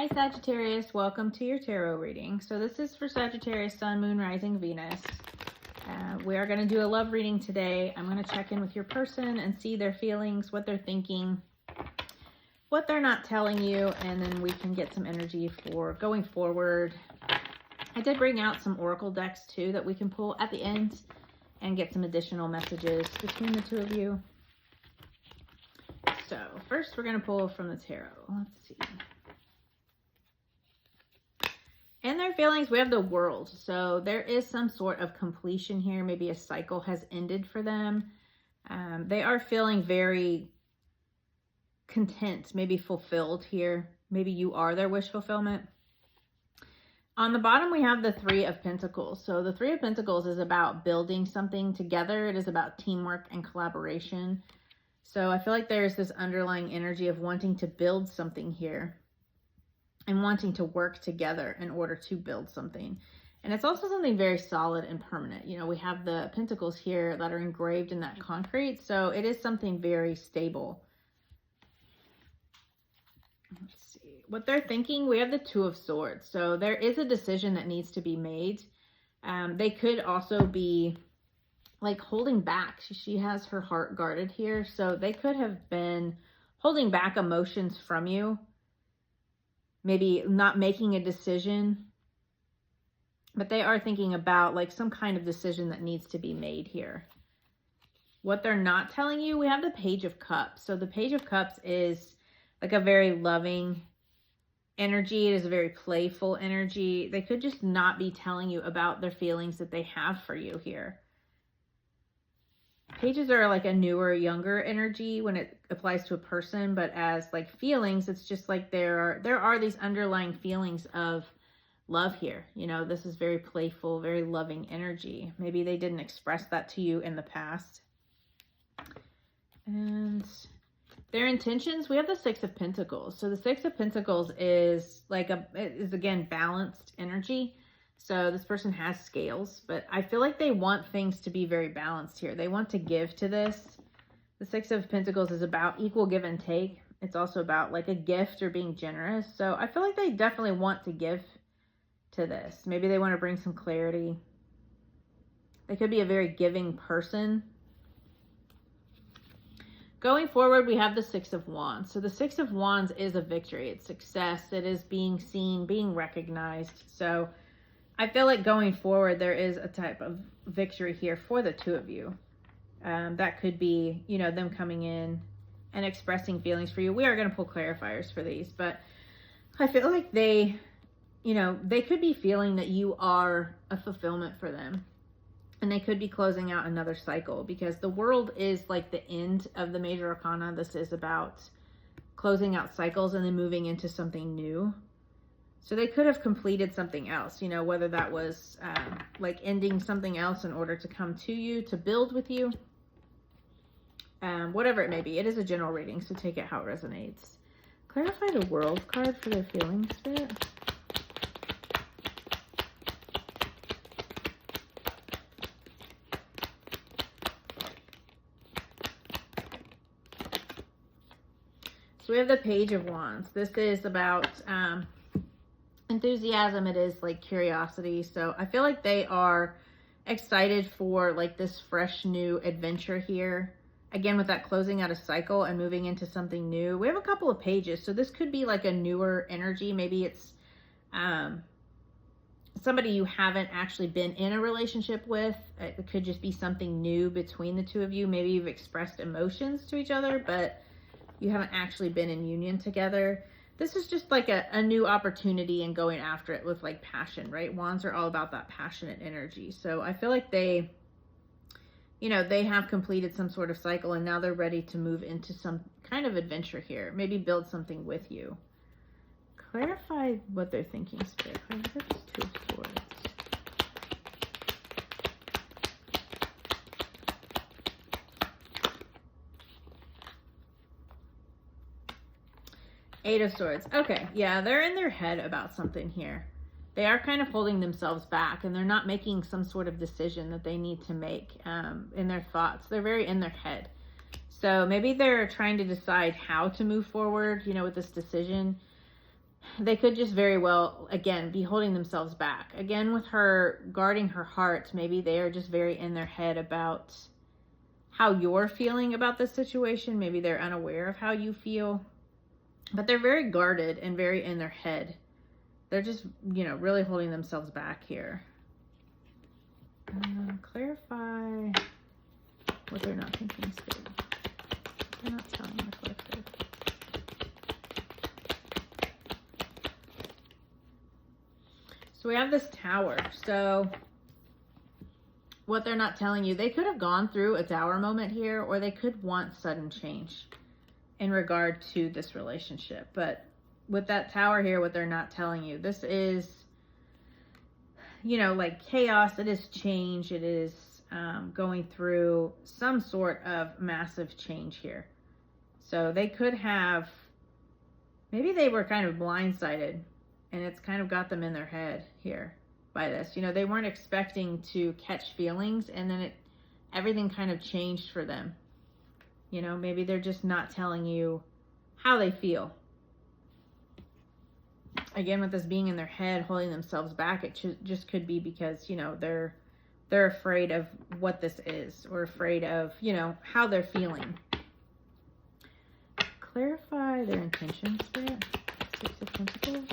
Hi Sagittarius, welcome to your tarot reading. So this is for Sagittarius, Sun, Moon, Rising, Venus. We are going to do a love reading today. I'm going to check in with your person and see their feelings, what they're thinking, what they're not telling you, and then we can get some energy for going forward. I did bring out some oracle decks too that we can pull at the end and get some additional messages between the two of you. So first we're going to pull from the tarot. Let's see. And their feelings, we have the World. So there is some sort of completion here. Maybe a cycle has ended for them. They are feeling very content, maybe fulfilled here. Maybe you are their wish fulfillment. On the bottom, we have the Three of Pentacles. So the Three of Pentacles is about building something together. It is about teamwork and collaboration. So I feel like there's this underlying energy of wanting to build something here and wanting to work together in order to build something. And it's also something very solid and permanent. You know, we have the pentacles here that are engraved in that concrete. So it is something very stable. Let's see what they're thinking. We have the Two of Swords. So there is a decision that needs to be made. They could also be like holding back. She has her heart guarded here. So they could have been holding back emotions from you. Maybe not making a decision, but they are thinking about like some kind of decision that needs to be made here. What they're not telling you, we have the Page of Cups. So the Page of Cups is like a very loving energy. It is a very playful energy. They could just not be telling you about their feelings that they have for you here. Pages are like a newer, younger energy when it applies to a person, but as like feelings, it's just like there are these underlying feelings of love here. You know, this is very playful, very loving energy. Maybe they didn't express that to you in the past. And their intentions, we have the Six of Pentacles. So the Six of Pentacles is like is again balanced energy. So this person has scales, but I feel like they want things to be very balanced here. They want to give to this. The Six of Pentacles is about equal give and take. It's also about like a gift or being generous. So I feel like they definitely want to give to this. Maybe they want to bring some clarity. They could be a very giving person. Going forward, we have the Six of Wands. So the Six of Wands is a victory. It's success. It is being seen, being recognized. So I feel like going forward, there is a type of victory here for the two of you. That could be, you know, them coming in and expressing feelings for you. We are going to pull clarifiers for these, but I feel like they, you know, they could be feeling that you are a fulfillment for them. And they could be closing out another cycle because the World is like the end of the major arcana. This is about closing out cycles and then moving into something new. So they could have completed something else, you know, whether that was like ending something else in order to come to you, to build with you. Whatever it may be. It is a general reading, so take it how it resonates. Clarify the World card for their feelings, Spirit. So we have the Page of Wands. This is about enthusiasm. It is like curiosity. So I feel like they are excited for like this fresh new adventure here. Again, with that closing out a cycle and moving into something new. We have a couple of pages. So this could be like a newer energy. Maybe it's somebody you haven't actually been in a relationship with. It could just be something new between the two of you. Maybe you've expressed emotions to each other, but you haven't actually been in union together. This is just like a new opportunity and going after it with like passion, right? Wands are all about that passionate energy. So I feel like they, you know, they have completed some sort of cycle and now they're ready to move into some kind of adventure here. Maybe build something with you. Clarify what they're thinking, Spirit. Two of Swords. Eight of Swords. Okay, yeah, they're in their head about something here. They are kind of holding themselves back and they're not making some sort of decision that they need to make in their thoughts. They're very in their head. So maybe they're trying to decide how to move forward, you know, with this decision. they could just very well, again, be holding themselves back. Again, with her guarding her heart, maybe they are just very in their head about how you're feeling about this situation. Maybe they're unaware of how you feel, but they're very guarded and very in their head. They're just, you know, really holding themselves back here. Clarify what they're not thinking straight. They're not telling the collective. So we have this Tower. So what they're not telling you, they could have gone through a Tower moment here, or they could want sudden change in regard to this relationship. But with that Tower here, what they're not telling you, this is, you know, like chaos. It is change. It is going through some sort of massive change here. So they could have, maybe they were kind of blindsided, and it's kind of got them in their head here by this. You know, they weren't expecting to catch feelings, and then everything kind of changed for them. You know, maybe they're just not telling you how they feel. Again, with this being in their head, holding themselves back, it just could be because, you know, they're afraid of what this is, or afraid of, you know, how they're feeling. Clarify their intentions, Spirit. Six of Pentacles.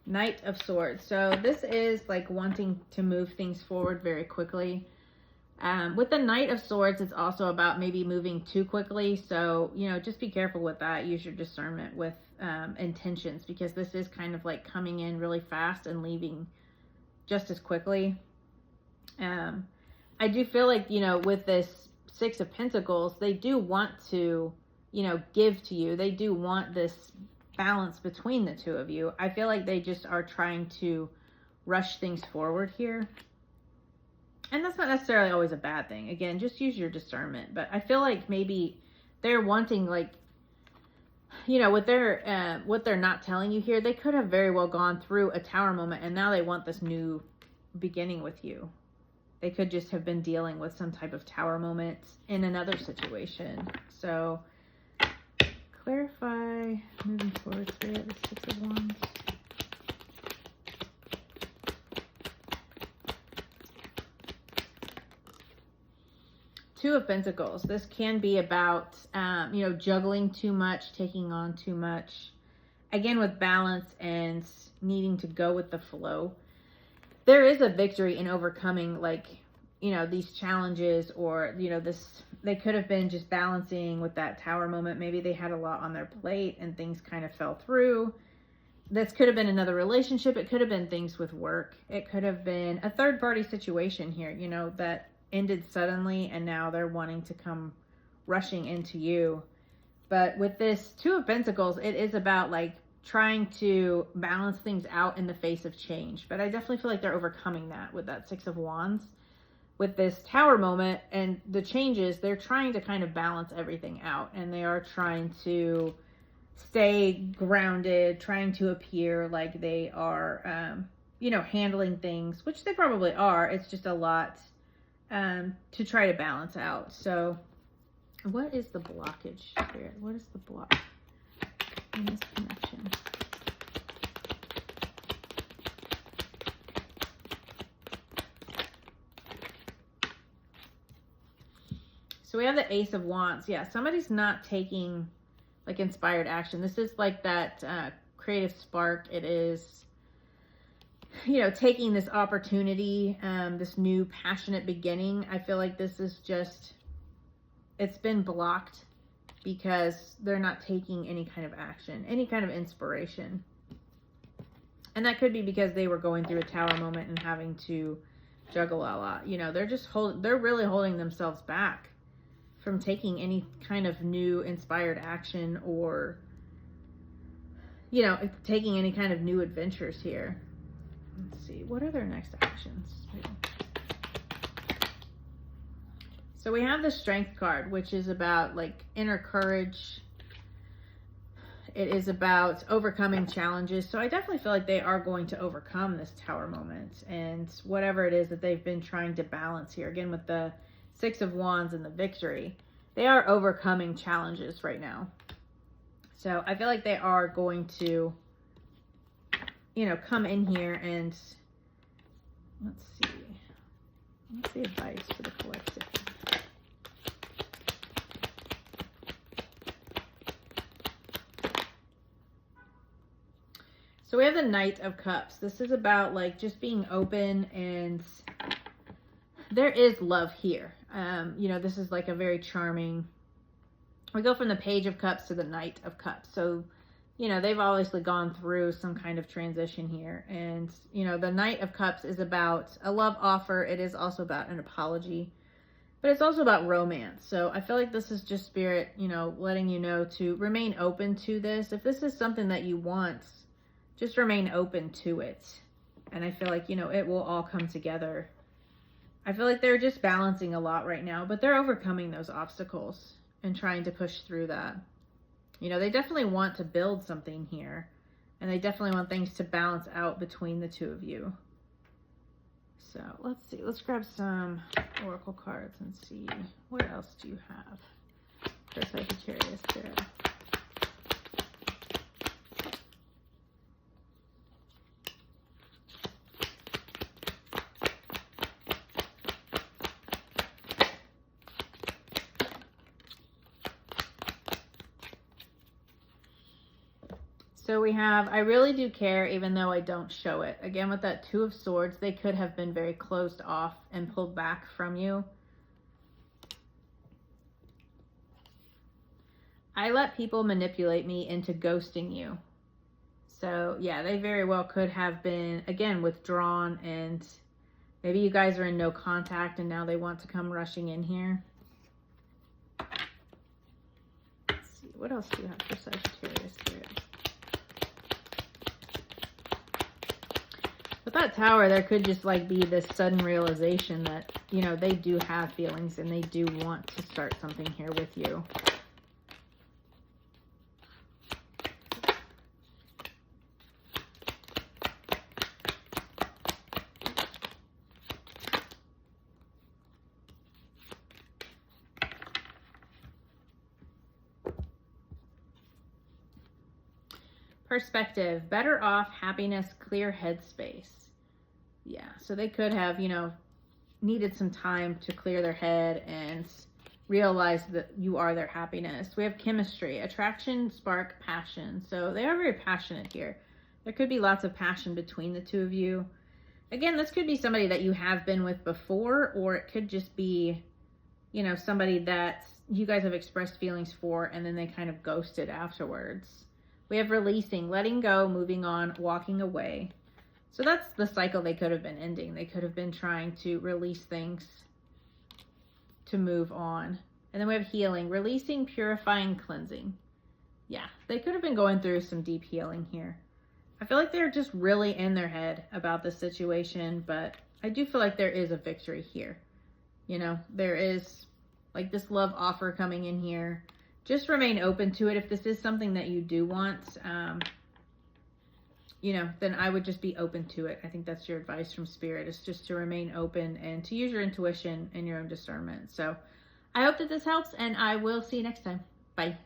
Knight of Swords. So this is like wanting to move things forward very quickly. With the Knight of Swords, it's also about maybe moving too quickly. So, you know, just be careful with that. Use your discernment with intentions, because this is kind of like coming in really fast and leaving just as quickly. I do feel like, you know, with this Six of Pentacles, they do want to, you know, give to you. They do want this balance between the two of you. I feel like they just are trying to rush things forward here. And that's not necessarily always a bad thing. Again, just use your discernment. But I feel like maybe they're wanting, like, you know, with their what they're not telling you here, they could have very well gone through a Tower moment, and now they want this new beginning with you. They could just have been dealing with some type of Tower moment in another situation. So clarify moving forward, Spirit, the Six of Wands. Two of Pentacles. This can be about, you know, juggling too much, taking on too much. Again, with balance and needing to go with the flow. There is a victory in overcoming, like, you know, these challenges, or, you know, this, they could have been just balancing with that Tower moment. Maybe they had a lot on their plate and things kind of fell through. This could have been another relationship. It could have been things with work. It could have been a third party situation here, you know, that ended suddenly, and now they're wanting to come rushing into you. But with this Two of Pentacles, it is about like trying to balance things out in the face of change. But I definitely feel like they're overcoming that with that Six of Wands. With this Tower moment and the changes, they're trying to kind of balance everything out, and they are trying to stay grounded, trying to appear like they are, you know, handling things, which they probably are. It's just a lot to try to balance out. So what is the blockage, Spirit? What is the block in this connection? So we have the Ace of Wands. Yeah, somebody's not taking like inspired action. This is like that creative spark. It is, you know, taking this opportunity, this new passionate beginning. I feel like this is just, it's been blocked because they're not taking any kind of action, any kind of inspiration. And that could be because they were going through a Tower moment and having to juggle a lot. You know, they're just they're really holding themselves back from taking any kind of new inspired action, or, you know, taking any kind of new adventures here. Let's see, what are their next actions? So we have the Strength card, which is about like inner courage. It is about overcoming challenges. So I definitely feel like they are going to overcome this Tower moment and whatever it is that they've been trying to balance here. Again, with the Six of Wands and the victory. They are overcoming challenges right now. So I feel like they are going to, you know, come in here and let's see. What's the advice for the collective? So we have the Knight of Cups. This is about like just being open, and there is love here. You know, this is like a very charming, we go from the Page of Cups to the Knight of Cups. So, you know, they've obviously gone through some kind of transition here. And, you know, the Knight of Cups is about a love offer. It is also about an apology, but it's also about romance. So I feel like this is just Spirit, you know, letting you know to remain open to this. If this is something that you want, just remain open to it. And I feel like, you know, it will all come together. I feel like they're just balancing a lot right now, but they're overcoming those obstacles and trying to push through that. You know, they definitely want to build something here, and they definitely want things to balance out between the two of you. So let's see, let's grab some oracle cards and see what else do you have for Sagittarius there. So we have, I really do care even though I don't show it. Again, with that Two of Swords, they could have been very closed off and pulled back from you. I let people manipulate me into ghosting you. So yeah, they very well could have been, again, withdrawn, and maybe you guys are in no contact and now they want to come rushing in here. Let's see, what else do you have for Sagittarius here? With that Tower, there could just like be this sudden realization that, you know, they do have feelings and they do want to start something here with you. Perspective, better off, happiness, clear headspace. Yeah, so they could have, you know, needed some time to clear their head and realize that you are their happiness. We have chemistry, attraction, spark, passion. So they are very passionate here. There could be lots of passion between the two of you. Again, this could be somebody that you have been with before, or it could just be, you know, somebody that you guys have expressed feelings for and then they kind of ghosted afterwards. We have releasing, letting go, moving on, walking away. So that's the cycle they could have been ending. They could have been trying to release things to move on. And then we have healing, releasing, purifying, cleansing. Yeah, they could have been going through some deep healing here. I feel like they're just really in their head about the situation, but I do feel like there is a victory here. You know, there is like this love offer coming in here. Just remain open to it. If this is something that you do want, you know, then I would just be open to it. I think that's your advice from Spirit, is just to remain open and to use your intuition and your own discernment. So I hope that this helps, and I will see you next time. Bye.